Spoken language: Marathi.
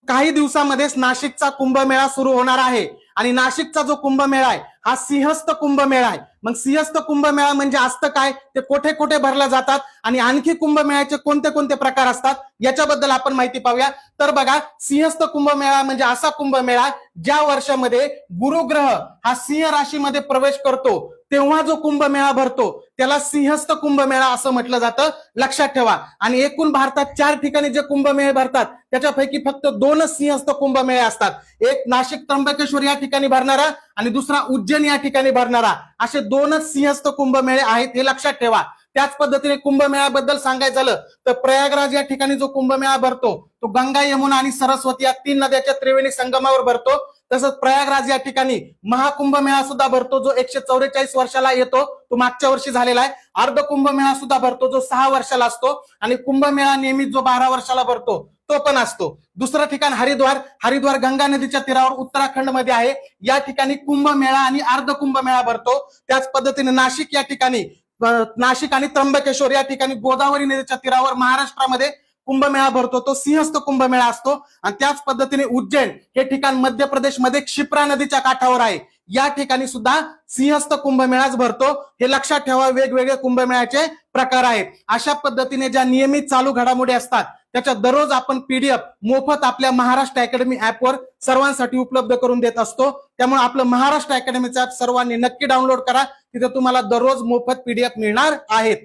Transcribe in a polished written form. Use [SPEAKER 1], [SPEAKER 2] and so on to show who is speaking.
[SPEAKER 1] काही दिवसामध्येच नाशिकचा कुंभमेळा सुरू होणार आहे आणि नाशिकचा जो कुंभमेळा आहे हा सिंहस्थ कुंभमेळा आहे। मग सिंहस्थ कुंभमेळा म्हणजे असतं काय, ते कोठे कोठे भरला जातात आणि आणखी कुंभमेळ्याचे कोणते कोणते प्रकार असतात याच्याबद्दल आपण माहिती पाहूया। तर बघा, सिंहस्थ कुंभमेळा म्हणजे असा कुंभमेळा ज्या वर्षामध्ये गुरुग्रह हा सिंह राशीमध्ये प्रवेश करतो तेव्हा जो कुंभमेळा भरतो त्याला सिंहस्थ कुंभमेळा असं म्हटलं जातं, लक्षात ठेवा। आणि एकूण भारतात 4 ठिकाणी जे कुंभमेळे भरतात त्याच्यापैकी फक्त 2च सिंहस्थ कुंभमेळे असतात, एक नाशिक त्र्यंबकेश्वर या ठिकाणी भरणारा आणि दुसरा उज्जैन या ठिकाणी भरणारा, असे 2च सिंहस्थ कुंभमेळे आहेत, हे लक्षात ठेवा। त्याच पद्धतीने कुंभमेळ्याबद्दल सांगायचं झालं तर प्रयागराज या ठिकाणी जो कुंभमेळा भरतो तो गंगा, यमुना आणि सरस्वती या 3 नद्याच्या त्रिवेणी संगमावर भरतो। तसंच प्रयागराज या ठिकाणी महाकुंभमेळा सुद्धा भरतो जो 144 वर्षाला येतो, तो मागच्या वर्षी झालेला आहे। अर्ध कुंभमेळा सुद्धा भरतो जो 6 वर्षाला असतो आणि कुंभमेळा नियमित जो 12 वर्षाला भरतो तो पण असतो। दुसरं ठिकाण हरिद्वार गंगा नदीच्या तीरावर उत्तराखंड मध्ये आहे, या ठिकाणी कुंभमेळा आणि अर्ध कुंभमेळा भरतो। त्याच पद्धतीने नाशिक आणि त्र्यंबकेश्वर या ठिकाणी गोदावरी नदीच्या तीरावर महाराष्ट्रामध्ये कुंभमेळा भरतो, तो सिंहस्थ कुंभमेळा असतो। आणि त्याच पद्धतीने उज्जैन हे ठिकाण मध्य प्रदेशमध्ये क्षिप्रा नदीच्या काठावर आहे, या ठिकाणी सुद्धा सिंहस्थ कुंभमेळाच भरतो, हे लक्षात ठेवा। वेगवेगळे कुंभमेळ्याचे प्रकार आहेत। अशा पद्धतीने ज्या नियमित चालू घडामोडी असतात त्याच्या दररोज आपण PDF मोफत आपल्या महाराष्ट्र अकॅडमी ऍपवर सर्वांसाठी उपलब्ध करून देत असतो। त्यामुळे आपलं महाराष्ट्र अकॅडमीचं ऍप सर्वांनी नक्की डाउनलोड करा, तिथे तुम्हाला दररोज मोफत PDF मिळणार आहेत।